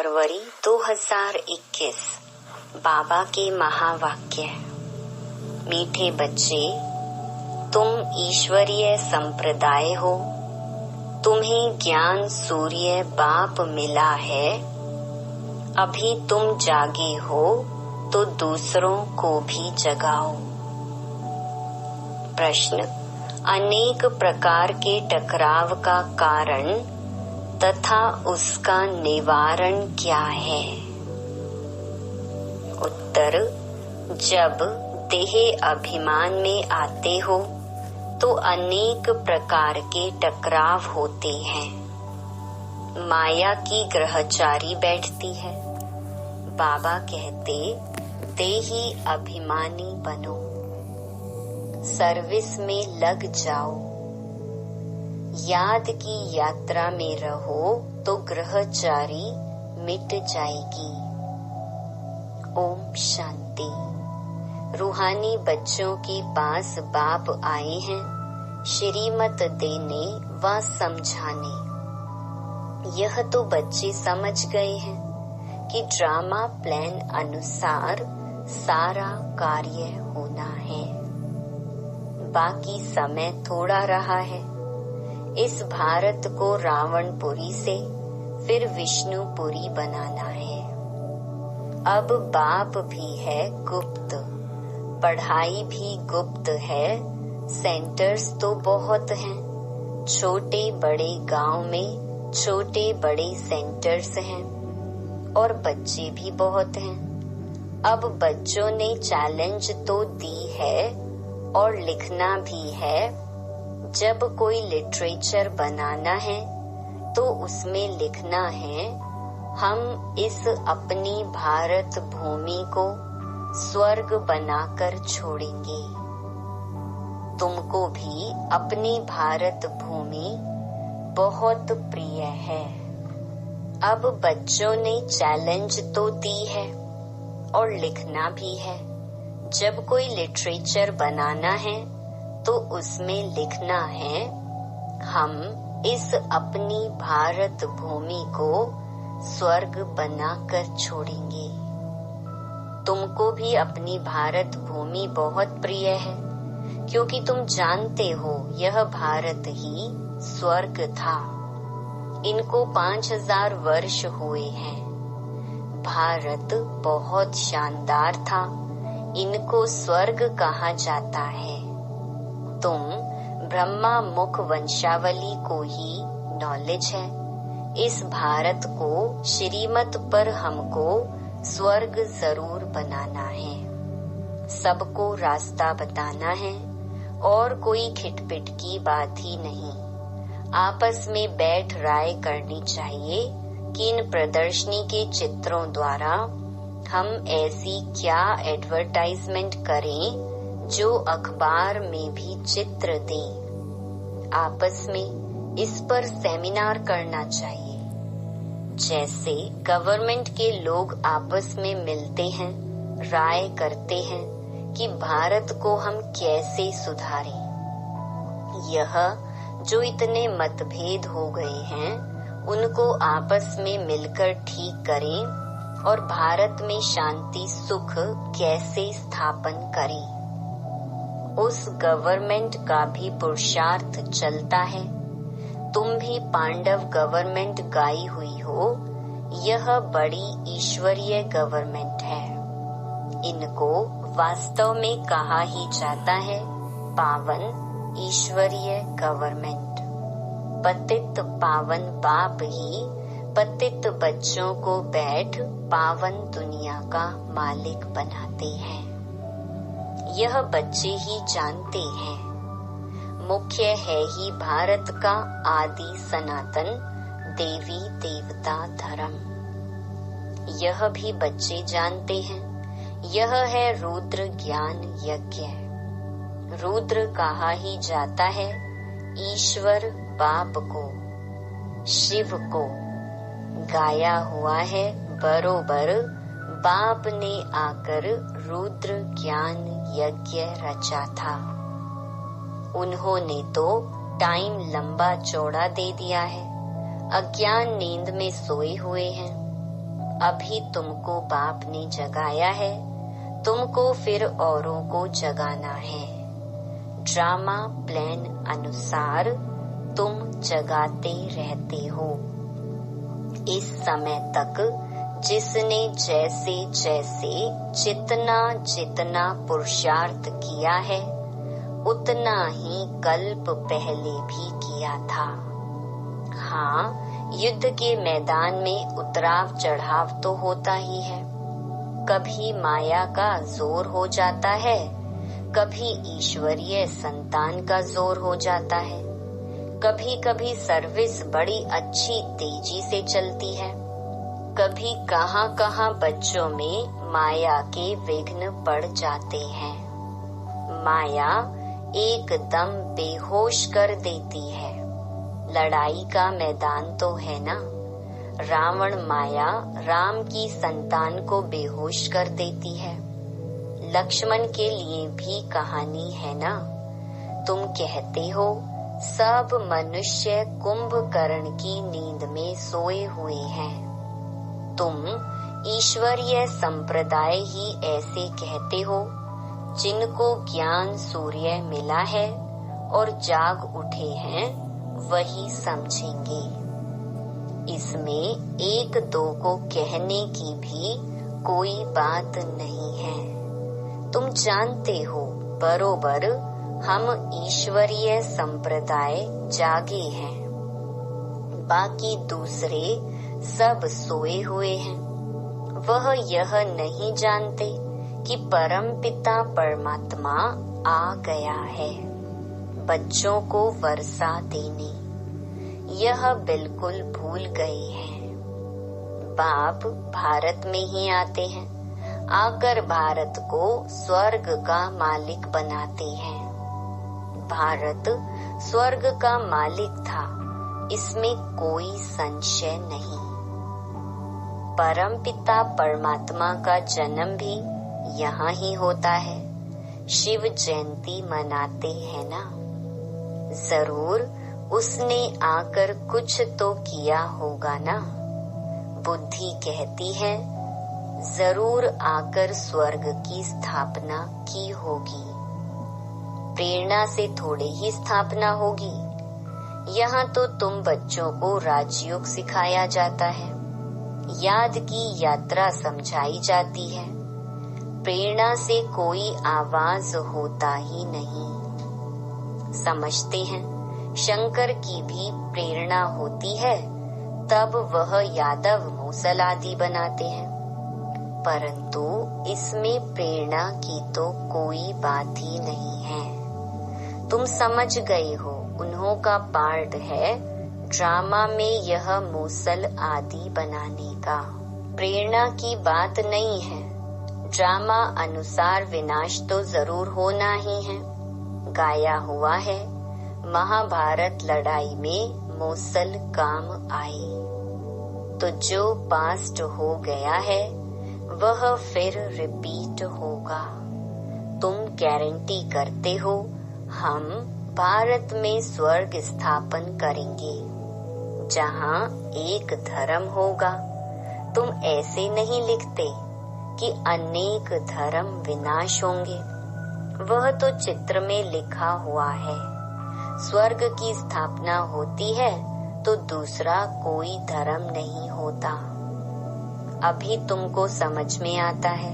फरवरी 2021। बाबा के महावाक्य। मीठे बच्चे, तुम ईश्वरीय संप्रदाय हो। तुम्हें ज्ञान सूर्य बाप मिला है। अभी तुम जागे हो तो दूसरों को भी जगाओ। प्रश्न: अनेक प्रकार के टकराव का कारण तथा उसका निवारण क्या है? उत्तर: जब देह अभिमान में आते हो तो अनेक प्रकार के टकराव होते हैं। माया की ग्रहचारी बैठती है। बाबा कहते, देही अभिमानी बनो, सर्विस में लग जाओ, याद की यात्रा में रहो तो ग्रहचारी मिट जाएगी। ओम शांति। रूहानी बच्चों के पास बाप आए हैं श्रीमत देने व समझाने। यह तो बच्चे समझ गए हैं कि ड्रामा प्लान अनुसार सारा कार्य होना है। बाकी समय थोड़ा रहा है। इस भारत को रावणपुरी से फिर विष्णुपुरी बनाना है। अब बाप भी है गुप्त, पढ़ाई भी गुप्त है। सेंटर्स तो बहुत हैं। छोटे बड़े गांव में छोटे बड़े सेंटर्स हैं और बच्चे भी बहुत हैं। अब बच्चों ने चैलेंज तो दी है और लिखना भी है। जब कोई लिटरेचर बनाना है तो उसमें लिखना है, हम इस अपनी भारत भूमि को स्वर्ग बनाकर छोड़ेंगे। तुमको भी अपनी भारत भूमि बहुत प्रिय है। अब बच्चों ने चैलेंज तो दी है और लिखना भी है। जब कोई लिटरेचर बनाना है तो उसमें लिखना है, हम इस अपनी भारत भूमि को स्वर्ग बनाकर छोड़ेंगे। तुमको भी अपनी भारत भूमि बहुत प्रिय है, क्योंकि तुम जानते हो यह भारत ही स्वर्ग था। इनको 5000 वर्ष हुए हैं। भारत बहुत शानदार था। इनको स्वर्ग कहा जाता है। तुम ब्रह्मा मुख वंशावली को ही नॉलेज है। इस भारत को श्रीमत पर हमको स्वर्ग जरूर बनाना है। सबको रास्ता बताना है और कोई खिटपिट की बात ही नहीं। आपस में बैठ राय करनी चाहिए कि इन प्रदर्शनी के चित्रों द्वारा हम ऐसी क्या एडवर्टाइजमेंट करें जो अखबार में भी चित्र दे। आपस में इस पर सेमिनार करना चाहिए। जैसे गवर्नमेंट के लोग आपस में मिलते हैं, राय करते हैं कि भारत को हम कैसे सुधारें। यह जो इतने मतभेद हो गए हैं, उनको आपस में मिलकर ठीक करें और भारत में शांति सुख कैसे स्थापन करें। उस गवर्नमेंट का भी पुरुषार्थ चलता है। तुम भी पांडव गवर्नमेंट गाई हुई हो। यह बड़ी ईश्वरीय गवर्नमेंट है। इनको वास्तव में कहा ही जाता है पावन ईश्वरीय गवर्नमेंट। पतित पावन बाप ही पतित बच्चों को बैठ पावन दुनिया का मालिक बनाते हैं। यह बच्चे ही जानते हैं। मुख्य है ही भारत का आदि सनातन देवी देवता धर्म। यह भी बच्चे जानते हैं। यह है रुद्र ज्ञान यज्ञ। रुद्र कहा ही जाता है ईश्वर बाप को, शिव को। गाया हुआ है बरोबर बाप ने आकर रुद्र ज्ञान यज्ञ रचा था। उन्होंने तो टाइम लंबा चौड़ा दे दिया है। अज्ञान नींद में सोए हुए हैं। अभी तुमको बाप ने जगाया है, तुमको फिर औरों को जगाना है। ड्रामा प्लान अनुसार तुम जगाते रहते हो। इस समय तक जिसने जैसे जैसे जितना जितना पुरुषार्थ किया है, उतना ही कल्प पहले भी किया था। हाँ, युद्ध के मैदान में उतराव चढ़ाव तो होता ही है। कभी माया का जोर हो जाता है, कभी ईश्वरीय संतान का जोर हो जाता है। कभी कभी सर्विस बड़ी अच्छी तेजी से चलती है, कभी कहाँ बच्चों में माया के विघ्न पड़ जाते हैं। माया एकदम बेहोश कर देती है। लड़ाई का मैदान तो है ना। रावण माया राम की संतान को बेहोश कर देती है। लक्ष्मण के लिए भी कहानी है ना। तुम कहते हो सब मनुष्य कुंभकर्ण की नींद में सोए हुए हैं। तुम ईश्वरीय संप्रदाय ही ऐसे कहते हो जिनको ज्ञान सूर्य मिला है और जाग उठे हैं, वही समझेंगे। इसमें एक दो को कहने की भी कोई बात नहीं है। तुम जानते हो बरोबर हम ईश्वरीय संप्रदाय जागे हैं, बाकी दूसरे सब सोए हुए हैं। वह यह नहीं जानते कि परम पिता परमात्मा आ गया है बच्चों को वर्षा देने। यह बिल्कुल भूल गए हैं। बाप भारत में ही आते हैं, आकर भारत को स्वर्ग का मालिक बनाते हैं। भारत स्वर्ग का मालिक था, इसमें कोई संशय नहीं। परम पिता परमात्मा का जन्म भी यहाँ ही होता है। शिव जयंती मनाते हैं ना। जरूर उसने आकर कुछ तो किया होगा ना। बुद्धि कहती है जरूर आकर स्वर्ग की स्थापना की होगी। प्रेरणा से थोड़े ही स्थापना होगी। यहाँ तो तुम बच्चों को राजयोग सिखाया जाता है, याद की यात्रा समझाई जाती है। प्रेरणा से कोई आवाज होता ही नहीं। समझते हैं शंकर की भी प्रेरणा होती है, तब वह यादव मूसल आदि बनाते हैं। परंतु इसमें प्रेरणा की तो कोई बात ही नहीं है। तुम समझ गए हो, उन्हों का पार्ट है ड्रामा में यह मूसल आदि बनाने का। प्रेरणा की बात नहीं है। ड्रामा अनुसार विनाश तो जरूर होना ही है। गाया हुआ है महाभारत लड़ाई में मूसल काम आए। तो जो पास्ट हो गया है वह फिर रिपीट होगा। तुम गारंटी करते हो हम भारत में स्वर्ग स्थापन करेंगे जहाँ एक धर्म होगा। तुम ऐसे नहीं लिखते कि अनेक धर्म विनाश होंगे। वह तो चित्र में लिखा हुआ है। स्वर्ग की स्थापना होती है तो दूसरा कोई धर्म नहीं होता। अभी तुमको समझ में आता है।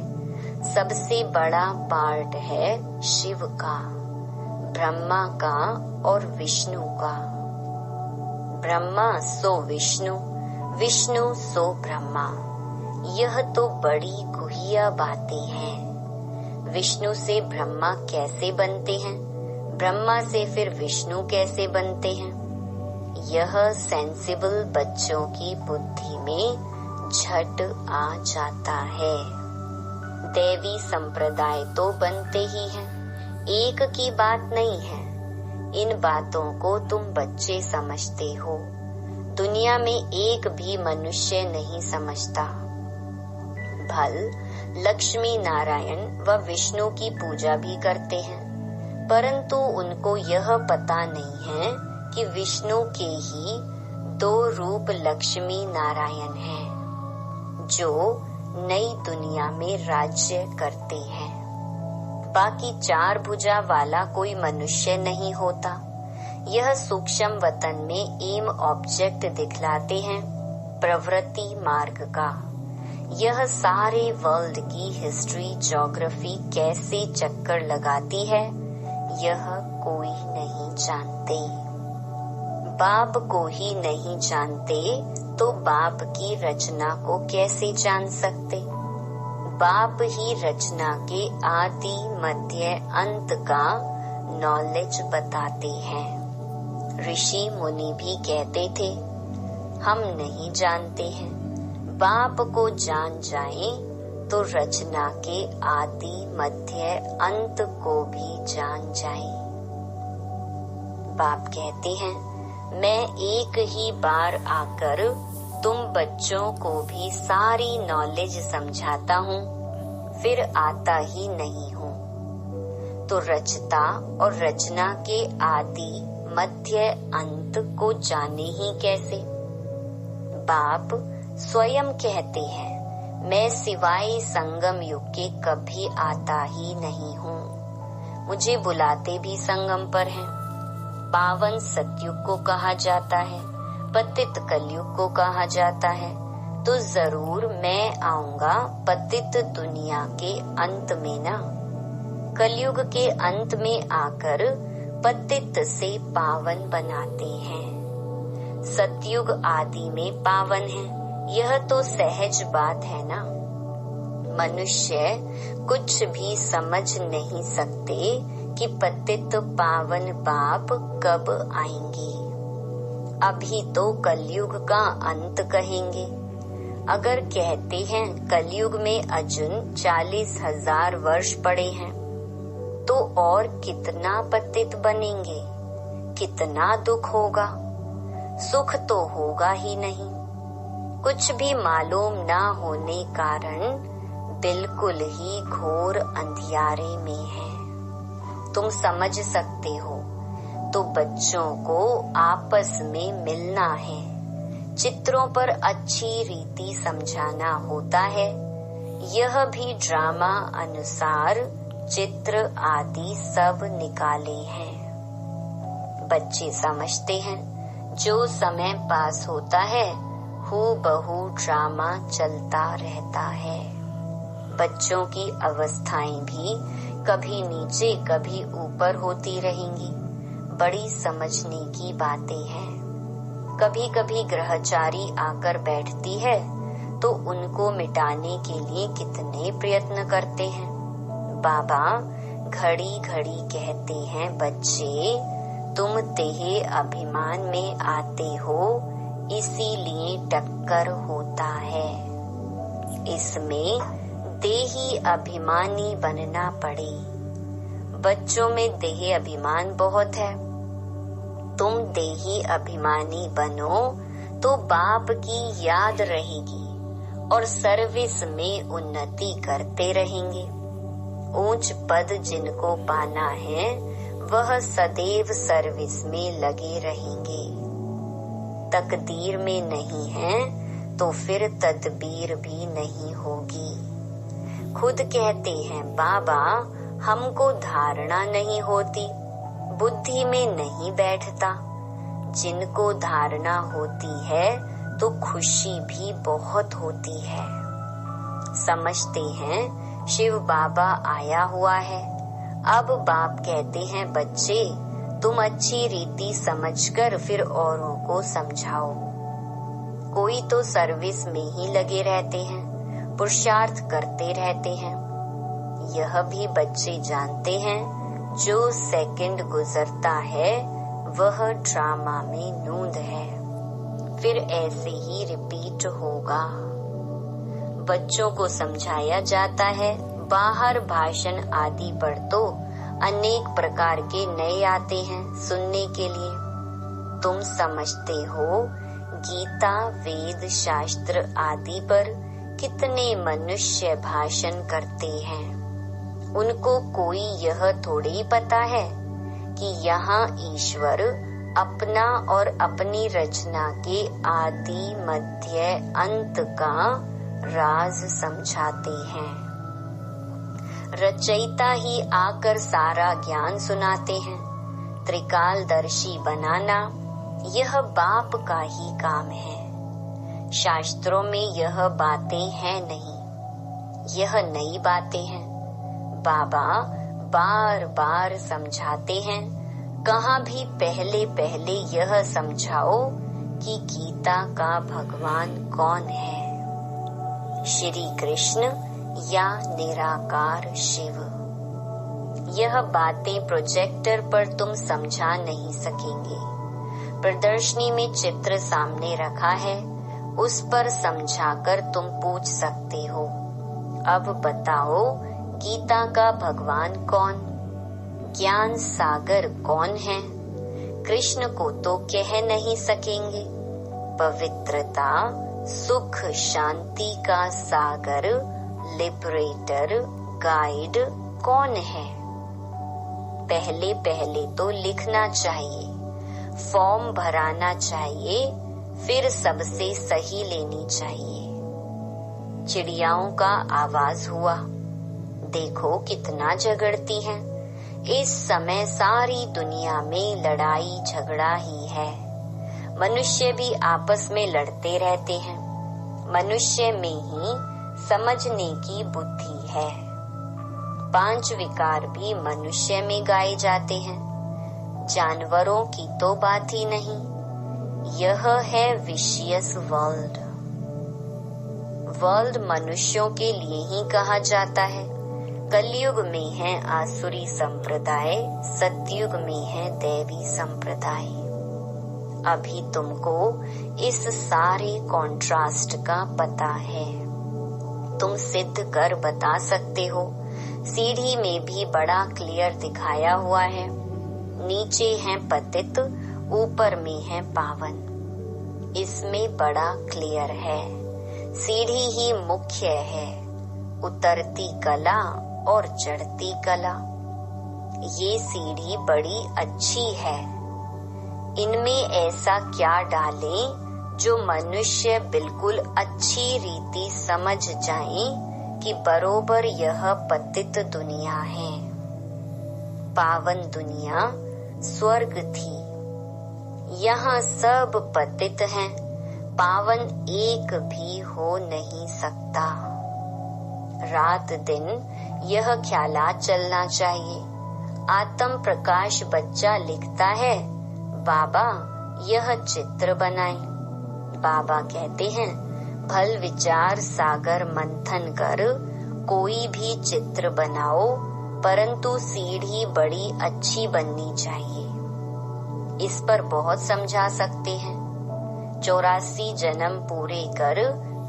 सबसे बड़ा पार्ट है शिव का, ब्रह्मा का और विष्णु का। ब्रह्मा सो विष्णु, विष्णु सो ब्रह्मा। यह तो बड़ी गुहिया बातें हैं। विष्णु से ब्रह्मा कैसे बनते हैं, ब्रह्मा से फिर विष्णु कैसे बनते हैं, यह सेंसिबल बच्चों की बुद्धि में झट आ जाता है। देवी संप्रदाय तो बनते ही हैं, एक की बात नहीं है। इन बातों को तुम बच्चे समझते हो, दुनिया में एक भी मनुष्य नहीं समझता। भल लक्ष्मी नारायण व विष्णु की पूजा भी करते हैं, परंतु उनको यह पता नहीं है कि विष्णु के ही दो रूप लक्ष्मी नारायण हैं। जो नई दुनिया में राज्य करते हैं। बाकी 4 भुजा वाला कोई मनुष्य नहीं होता। यह सूक्ष्म वतन में एम ऑब्जेक्ट दिखलाते हैं प्रवृत्ति मार्ग का। यह सारे वर्ल्ड की हिस्ट्री ज्योग्राफी कैसे चक्कर लगाती है, यह कोई नहीं जानते। बाप को ही नहीं जानते तो बाप की रचना को कैसे जान सकते। बाप ही रचना के आदि मध्य अंत का नॉलेज बताते हैं। ऋषि मुनि भी कहते थे हम नहीं जानते हैं। बाप को जान जाएं तो रचना के आदि मध्य अंत को भी जान जाएं। बाप कहते हैं मैं एक ही बार आकर तुम बच्चों को भी सारी नॉलेज समझाता हूँ, फिर आता ही नहीं हूँ। तो रचता और रचना के आदि मध्य अंत को जाने ही कैसे। बाप स्वयं कहते हैं मैं सिवाय संगम युग के कभी आता ही नहीं हूँ। मुझे बुलाते भी संगम पर हैं। पावन सतयुग को कहा जाता है, पतित कलयुग को कहा जाता है, तो जरूर मैं आऊंगा पतित दुनिया के अंत में ना। कलयुग के अंत में आकर पतित से पावन बनाते हैं। सतयुग आदि में पावन है, यह तो सहज बात है ना। मनुष्य कुछ भी समझ नहीं सकते कि पतित पावन बाप कब आएंगे। अभी तो कलयुग का अंत कहेंगे। अगर कहते हैं कलयुग में अजुन 40,000 वर्ष पड़े हैं, तो और कितना पतित बनेंगे, कितना दुख होगा। सुख तो होगा ही नहीं। कुछ भी मालूम ना होने कारण बिल्कुल ही घोर अंधियारे में है। तुम समझ सकते हो तो बच्चों को आपस में मिलना है, चित्रों पर अच्छी रीति समझाना होता है। यह भी ड्रामा अनुसार चित्र आदि सब निकाले हैं। बच्चे समझते हैं जो समय पास होता है हूबहू ड्रामा चलता रहता है। बच्चों की अवस्थाएं भी कभी नीचे कभी ऊपर होती रहेंगी। बड़ी समझने की बातें हैं। कभी कभी ग्रहचारी आकर बैठती है तो उनको मिटाने के लिए कितने प्रयत्न करते हैं। बाबा घड़ी घड़ी कहते हैं बच्चे तुम देह अभिमान में आते हो, इसीलिए टक्कर होता है। इसमें देही अभिमानी बनना पड़े। बच्चों में देही अभिमान बहुत है। तुम देही अभिमानी बनो तो बाप की याद रहेगी और सर्विस में उन्नति करते रहेंगे। ऊंच पद जिनको पाना है वह सदैव सर्विस में लगे रहेंगे। तकदीर में नहीं है तो फिर तदबीर भी नहीं होगी। खुद कहते हैं बाबा हमको धारणा नहीं होती, बुद्धि में नहीं बैठता। जिनको धारणा होती है तो खुशी भी बहुत होती है। समझते हैं शिव बाबा आया हुआ है। अब बाप कहते हैं बच्चे तुम अच्छी रीति समझकर फिर औरों को समझाओ। कोई तो सर्विस में ही लगे रहते हैं, पुरुषार्थ करते रहते हैं। यह भी बच्चे जानते हैं जो सेकंड गुजरता है वह ड्रामा में नूंद है, फिर ऐसे ही रिपीट होगा। बच्चों को समझाया जाता है। बाहर भाषण आदि पर तो अनेक प्रकार के नए आते हैं सुनने के लिए। तुम समझते हो गीता वेद शास्त्र आदि पर कितने मनुष्य भाषण करते हैं। उनको कोई यह थोड़ी पता है कि यहाँ ईश्वर अपना और अपनी रचना के आदि मध्य अंत का राज समझाते हैं। रचयिता ही आकर सारा ज्ञान सुनाते हैं। त्रिकालदर्शी बनाना यह बाप का ही काम है। शास्त्रों में यह बातें हैं नहीं, यह नई बातें हैं। बाबा बार बार समझाते हैं। कहाँ भी पहले पहले यह समझाओ कि गीता का भगवान कौन है, श्री कृष्ण या निराकार शिव। यह बातें प्रोजेक्टर पर तुम समझा नहीं सकेंगे। प्रदर्शनी में चित्र सामने रखा है, उस पर समझाकर तुम पूछ सकते हो, अब बताओ गीता का भगवान कौन, ज्ञान सागर कौन है। कृष्ण को तो कह नहीं सकेंगे। पवित्रता, सुख, शांति का सागर, लिबरेटर, गाइड कौन है। पहले पहले तो लिखना चाहिए, फॉर्म भराना चाहिए, फिर सबसे सही लेनी चाहिए। चिड़ियाओं का आवाज हुआ, देखो कितना झगड़ती हैं। इस समय सारी दुनिया में लड़ाई झगड़ा ही है। मनुष्य भी आपस में लड़ते रहते हैं। मनुष्य में ही समझने की बुद्धि है। 5 विकार भी मनुष्य में गाए जाते हैं। जानवरों की तो बात ही नहीं। यह है विशियस वर्ल्ड। वर्ल्ड मनुष्यों के लिए ही कहा जाता है। कलयुग में है आसुरी संप्रदाय, सतयुग में है दैवी संप्रदाय। अभी तुमको इस सारे कॉन्ट्रास्ट का पता है। तुम सिद्ध कर बता सकते हो। सीढ़ी में भी बड़ा क्लियर दिखाया हुआ है। नीचे है पतित, ऊपर में है पावन। इसमें बड़ा क्लियर है। सीढ़ी ही मुख्य है, उतरती कला और चढ़ती कला। ये सीढ़ी बड़ी अच्छी है। इनमें ऐसा क्या डालें जो मनुष्य बिल्कुल अच्छी रीति समझ जाए कि बरोबर यह पतित दुनिया है। पावन दुनिया स्वर्ग थी। यहाँ सब पतित हैं, पावन एक भी हो नहीं सकता। रात दिन यह ख्यालात चलना चाहिए। आत्म प्रकाश बच्चा लिखता है, बाबा यह चित्र बनाए। बाबा कहते हैं, भल विचार सागर मंथन कर कोई भी चित्र बनाओ, परंतु सीढ़ी बड़ी अच्छी बननी चाहिए। इस पर बहुत समझा सकते हैं। 84 जन्म पूरे कर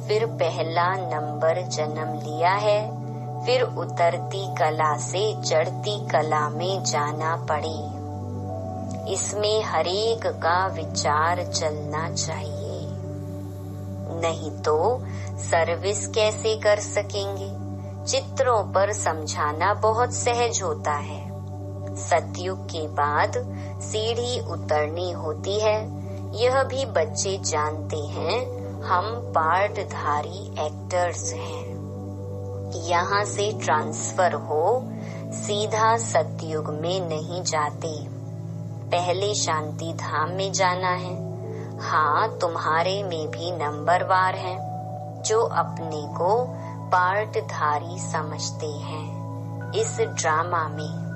फिर पहला नंबर जन्म लिया है, फिर उतरती कला से चढ़ती कला में जाना पड़े। इसमें हरेक का विचार चलना चाहिए, नहीं तो सर्विस कैसे कर सकेंगे। चित्रों पर समझाना बहुत सहज होता है। सतयुग के बाद सीढ़ी उतरनी होती है। यह भी बच्चे जानते हैं। हम पार्टधारी एक्टर्स हैं। यहाँ से ट्रांसफर हो सीधा सतयुग में नहीं जाते, पहले शांति धाम में जाना है। हाँ, तुम्हारे में भी नंबरवार हैं जो अपने को पार्टधारी समझते हैं। इस ड्रामा में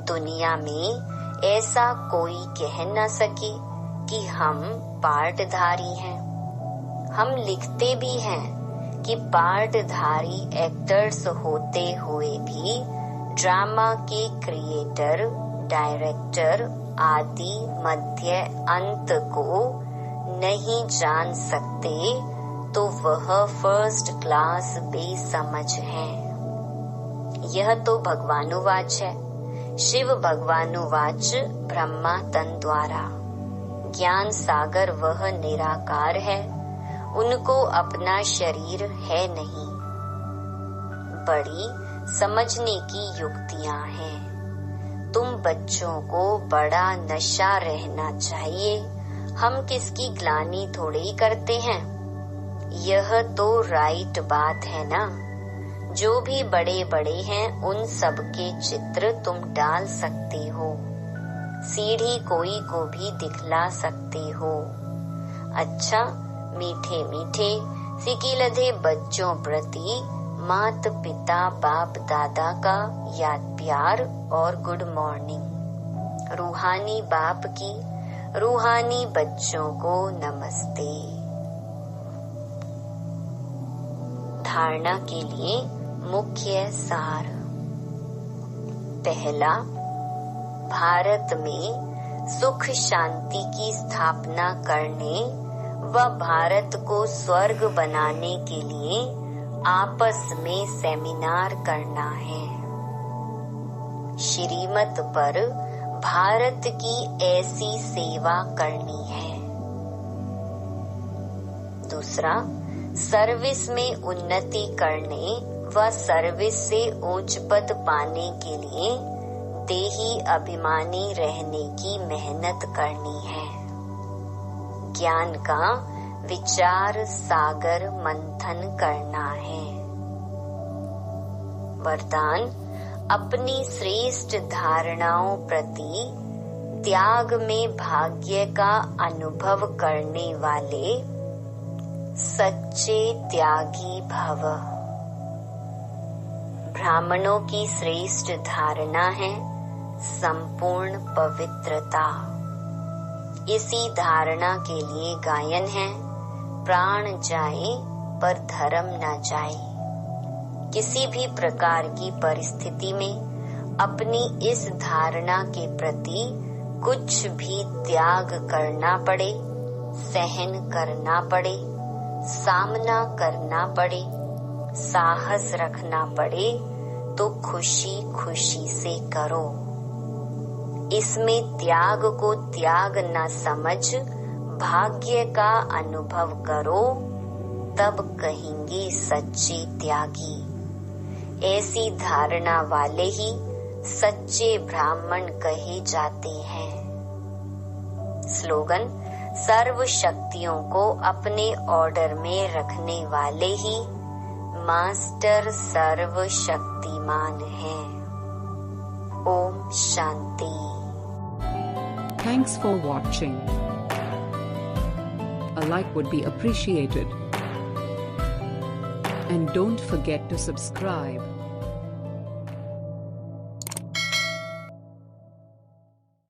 दुनिया में ऐसा कोई कह न सके कि हम पार्टधारी हैं। हम लिखते भी हैं कि पार्टधारी एक्टर्स होते हुए भी ड्रामा के क्रिएटर, डायरेक्टर आदि मध्य अंत को नहीं जान सकते, तो वह फर्स्ट क्लास बेसमझ है। यह तो भगवानुवाच है। शिव भगवानुवाच ब्रह्मा तन द्वारा। ज्ञान सागर वह निराकार है, उनको अपना शरीर है नहीं। बड़ी समझने की युक्तियां हैं। तुम बच्चों को बड़ा नशा रहना चाहिए। हम किसकी ग्लानि थोड़े ही करते हैं। यह तो राइट बात है ना। जो भी बड़े बड़े हैं उन सब के चित्र तुम डाल सकते हो, सीढ़ी कोई को भी दिखला सकते हो। अच्छा, मीठे मीठे सिकिलधे बच्चों प्रति मात पिता बाप दादा का याद प्यार और गुड मॉर्निंग। रूहानी बाप की रूहानी बच्चों को नमस्ते। धारणा के लिए मुख्य सार। पहला, भारत में सुख शांति की स्थापना करने व भारत को स्वर्ग बनाने के लिए आपस में सेमिनार करना है। श्रीमत पर भारत की ऐसी सेवा करनी है। दूसरा, सर्विस में उन्नति करने व सर्विस से उच्च पद पाने के लिए देही अभिमानी रहने की मेहनत करनी है। ज्ञान का विचार सागर मंथन करना है। वरदान, अपनी श्रेष्ठ धारणाओं प्रति त्याग में भाग्य का अनुभव करने वाले सच्चे त्यागी भव। ब्राह्मणों की श्रेष्ठ धारणा है संपूर्ण पवित्रता। इसी धारणा के लिए गायन है, प्राण जाए पर धर्म न जाए। किसी भी प्रकार की परिस्थिति में अपनी इस धारणा के प्रति कुछ भी त्याग करना पड़े, सहन करना पड़े, सामना करना पड़े, साहस रखना पड़े तो खुशी खुशी से करो। इसमें त्याग को त्याग न समझ भाग्य का अनुभव करो, तब कहेंगे सच्चे त्यागी। ऐसी धारणा वाले ही सच्चे ब्राह्मण कहे जाते हैं। स्लोगन, सर्व शक्तियों को अपने ऑर्डर में रखने वाले ही मास्टर सर्वशक्तिमान हैं। Om Shanti. Thanks for watching. A like would be appreciated. And don't forget to subscribe.